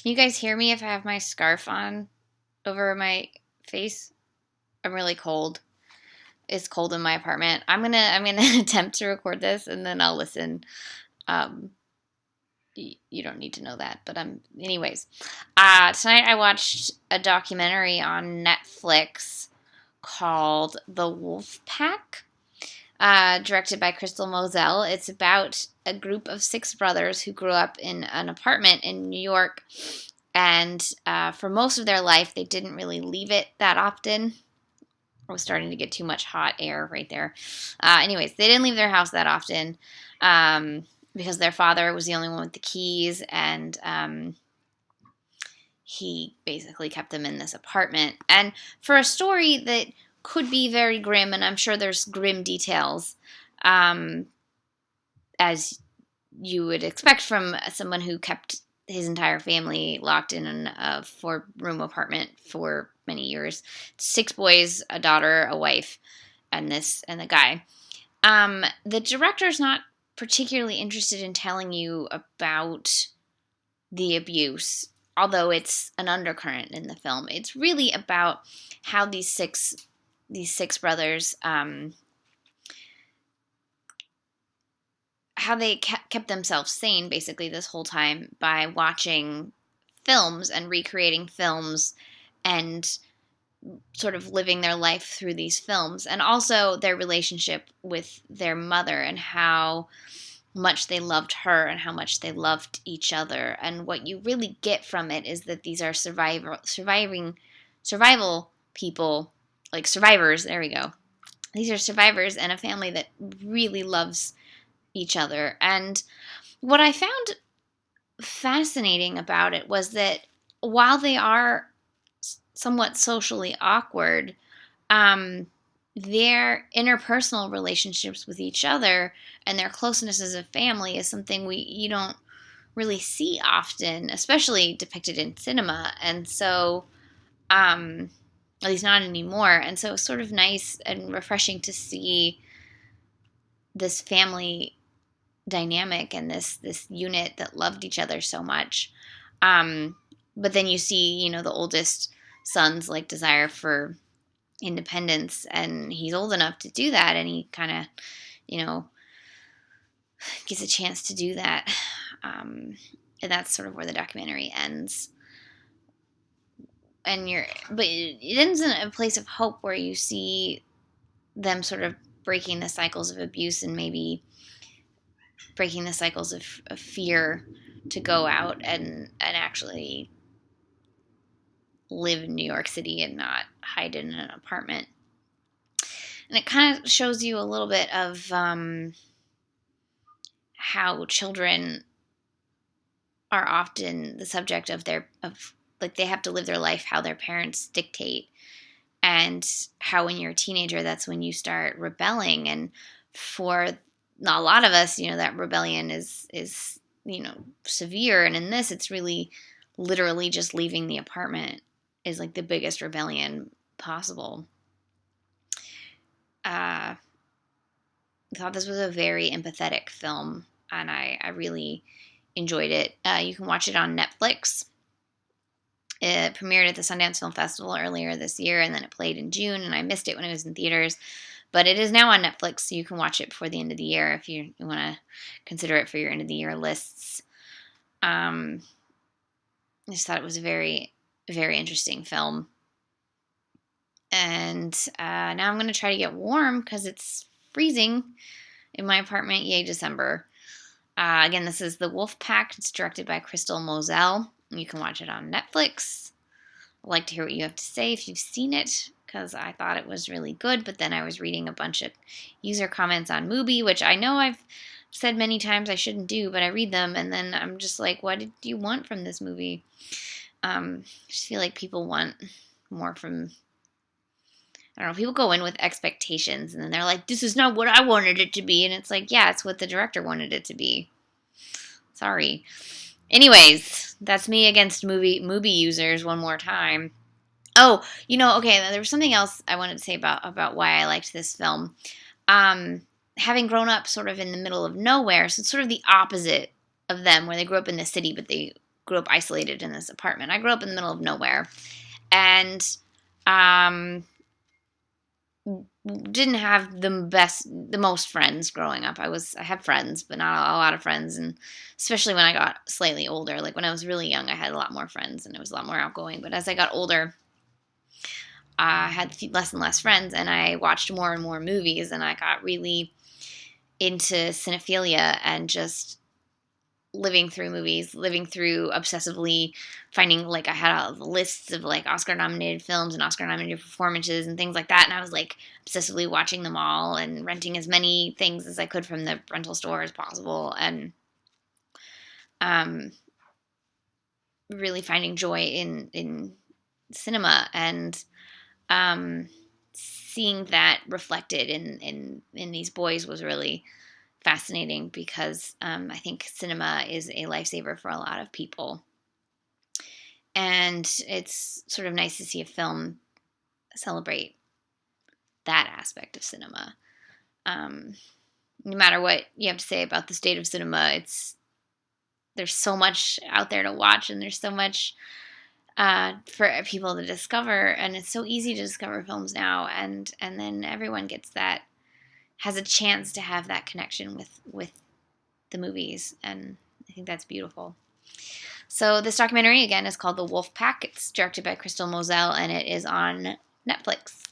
Can you guys hear me if I have my scarf on over my face? I'm really cold. It's cold in my apartment. I'm gonna attempt to record this and then I'll listen. Um, you don't need to know that, but anyways. Tonight I watched a documentary on Netflix called The Wolfpack, directed by Crystal Moselle. It's about a group of six brothers who grew up in an apartment in New York, and for most of their life, they didn't really leave it that often. I was starting to get too much hot air right there. Anyways, they didn't leave their house that often because their father was the only one with the keys, and he basically kept them in this apartment. And for a story that could be very grim, and I'm sure there's grim details, as you would expect from someone who kept his entire family locked in a 4-room apartment for many years. 6 boys, a daughter, a wife, and the guy. The director's not particularly interested in telling you about the abuse, although it's an undercurrent in the film. It's really about how these six brothers, how they kept themselves sane basically this whole time by watching films and recreating films and sort of living their life through these films, and also their relationship with their mother and how much they loved her and how much they loved each other. And what you really get from it is that these are survival people, like survivors. There we go. These are survivors and a family that really loves each other. And what I found fascinating about it was that while they are somewhat socially awkward, their interpersonal relationships with each other and their closeness as a family is something you don't really see often, especially depicted in cinema. And so, at least not anymore. And so it's sort of nice and refreshing to see this family dynamic and this unit that loved each other so much. But then you see, the oldest son's like desire for independence, and he's old enough to do that, and he kind of, gets a chance to do that. And that's sort of where the documentary ends. But it ends in a place of hope where you see them sort of breaking the cycles of abuse and maybe breaking the cycles of fear to go out and actually live in New York City and not hide in an apartment. And it kind of shows you a little bit of how children are often the subject of they have to live their life how their parents dictate, and how when you're a teenager, that's when you start rebelling. And for a lot of us, that rebellion is severe. And in this, it's really literally just leaving the apartment is like the biggest rebellion possible. I thought this was a very empathetic film, and I really enjoyed it. You can watch it on Netflix. It premiered at the Sundance Film Festival earlier this year, and then it played in June, and I missed it when it was in theaters. But it is now on Netflix, so you can watch it before the end of the year if you want to consider it for your end of the year lists. I just thought it was a very, very interesting film. And now I'm going to try to get warm because it's freezing in my apartment. Yay, December. Again, this is The Wolfpack. It's directed by Crystal Moselle. You can watch it on Netflix. I'd like to hear what you have to say if you've seen it, because I thought it was really good, but then I was reading a bunch of user comments on Mubi, which I know I've said many times I shouldn't do, but I read them, and then I'm just like, what did you want from this movie? I just feel like people want more from, I don't know, people go in with expectations, and then they're like, this is not what I wanted it to be, and it's like, yeah, it's what the director wanted it to be. Sorry. Anyways, that's me against Mubi users one more time. Oh, okay, there was something else I wanted to say about why I liked this film. Having grown up sort of in the middle of nowhere, so it's sort of the opposite of them, where they grew up in the city, but they grew up isolated in this apartment. I grew up in the middle of nowhere, and didn't have the most friends growing up. I had friends, but not a lot of friends, and especially when I got slightly older. Like when I was really young, I had a lot more friends, and it was a lot more outgoing. But as I got older, I had less and less friends, and I watched more and more movies, and I got really into cinephilia and just living through movies, living through obsessively finding, like, I had lists of like Oscar nominated films and Oscar nominated performances and things like that, and I was like obsessively watching them all and renting as many things as I could from the rental store as possible, and really finding joy in cinema, and seeing that reflected in these boys was really fascinating, because I think cinema is a lifesaver for a lot of people. And it's sort of nice to see a film celebrate that aspect of cinema. No matter what you have to say about the state of cinema, there's so much out there to watch, and there's so much for people to discover, and it's so easy to discover films now, and then everyone has a chance to have that connection with the movies, and I think that's beautiful. So this documentary, again, is called The Wolfpack. It's directed by Crystal Moselle, and it is on Netflix.